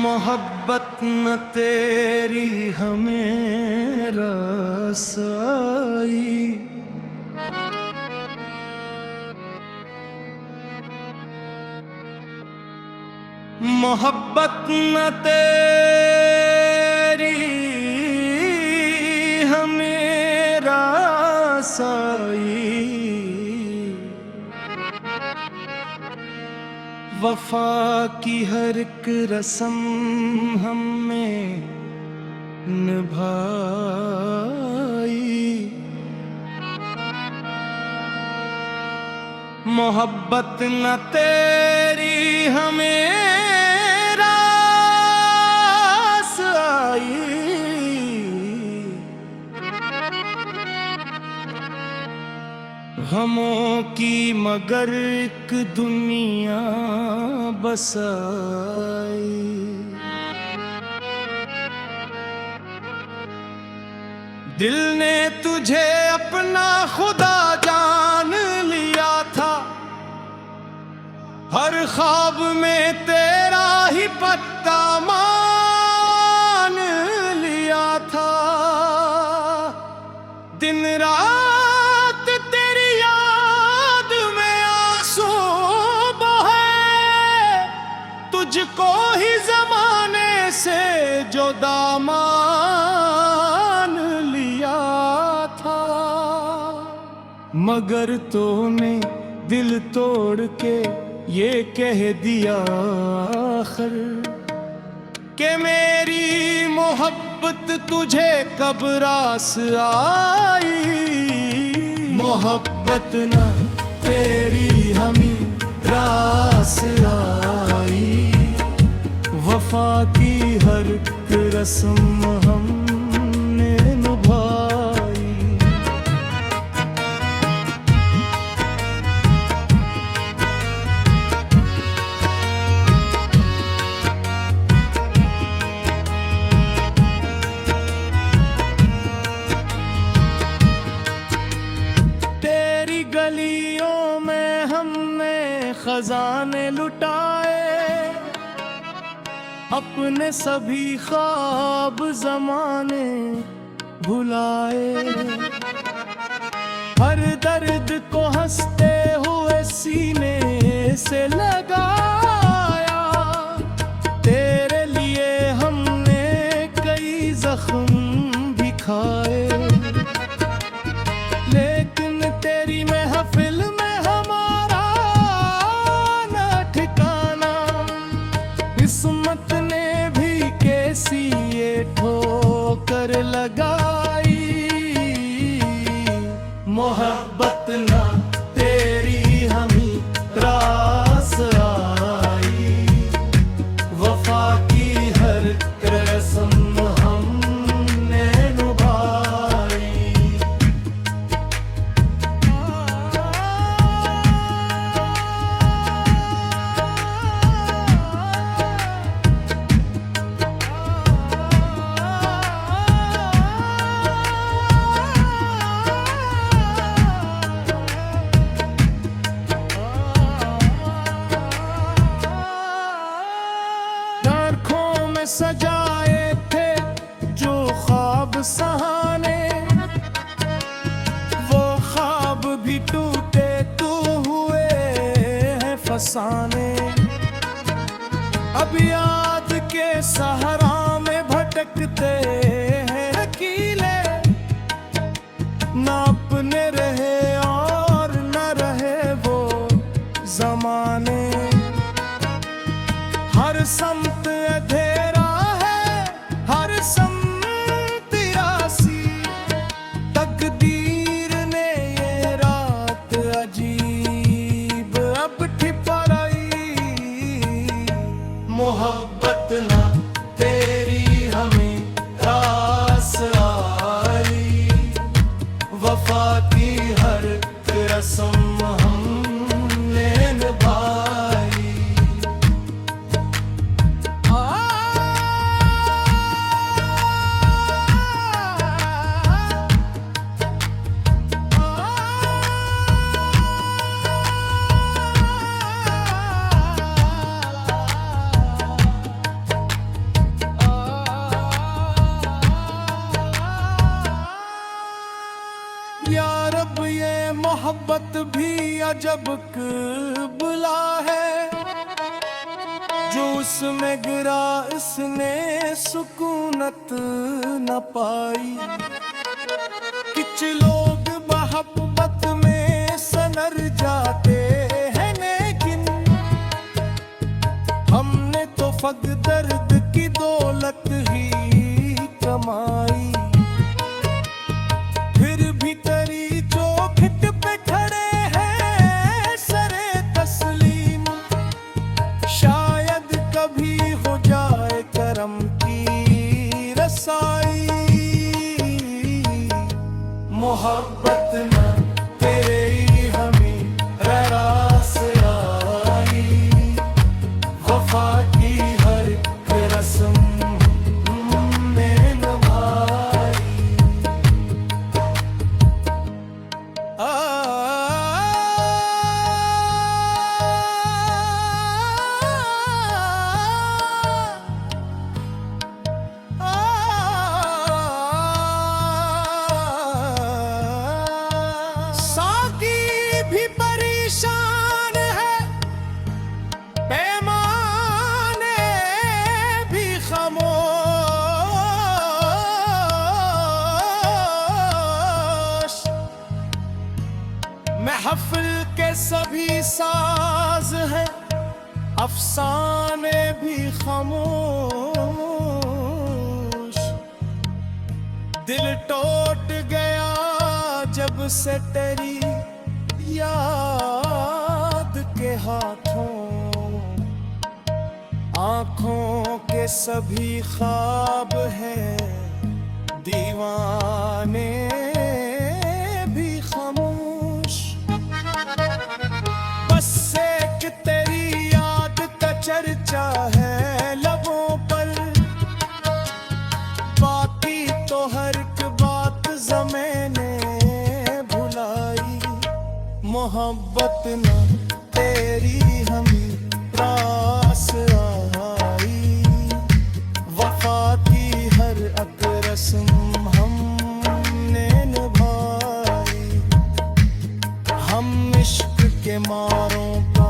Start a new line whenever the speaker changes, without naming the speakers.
मोहब्बत न तेरी हमें रसाई, मोहब्बत न तेरी हमें रसाई, वफा की हर एक रस्म हमने निभाई, मोहब्बत न तेरी हमें रास आई, गमों की मगर एक दुनिया बसाई, दिल ने तुझे अपना खुदा जान लिया था, हर ख्वाब में तेरा ही पत्ता मान लिया था, दिन रात तेरी याद में आंसू बहे, तुझको ही जमाने से जुदा मान लिया था, मगर तूने दिल तोड़ के ये कह दिया आखिर कि मेरी मोहब्बत तुझे कब रास आई, मोहब्बत ना तेरी हमें रास आई, वफा की हर एक रस्म हमने निभाई, गलियों में हमने खजाने लुटाए, अपने सभी ख्वाब ज़माने भुलाए, हर दर्द को हंसते हुए सीने से लगाया, तेरे लिए हमने कई जख्म भी खाए, लेकिन तेरी महफिल में हमारा ना ठिकाना, किस्मत ने भी कैसी ये ठोकर लगाई, मोहब्बत ना तेरी हमें रास आई, वफा की हर रस्म हमने निभाई, सजाए थे जो ख्वाब सहाने, वो ख्वाब भी टूटे तो हुए हैं फसाने, अब याद के सहारा में भटकते हैं अकेले, ना अपने रहे और न रहे वो जमाने, हर समत अंधेरा है, हर समत रासी, तकदीर ने ये रात अजीब अब ठिपराई, मोहब्बत ना तेरी हमें रास आई, वफा की हर मोहब्बत भी अजब क़िबला है, जो उसमें गिरा इसने सुकूनत न पाई। कुछ लोग मोहब्बत में सनर जाते हैं, लेकिन हमने तो फक दर्द की दौलत ही कमाई। फिर भी तेरी चौखट पे खड़े हैं सरे तस्लीम, शायद कभी हो जाए करम की रसाई। मोहब्बत न तेरे ही हमें रास आई, वफा की हर रस्म हमने निभाई। साकी भी परेशान है, पैमाने भी खामोश, महफिल के सभी साज हैं, अफसाने भी खामोश। दिल टूट गया जब से तेरी याद के हाथों, आंखों के सभी ख्वाब हैं दीवाने भी खामोश। बस एक तेरी याद का चर्चा है लबों पर, बाकी तो हर एक बात ज़माने भुलाई। मोहब्बत न तेरी हमें रास आई, वफा की हर एक रस्म हमने निभाई। हम इश्क के मारों का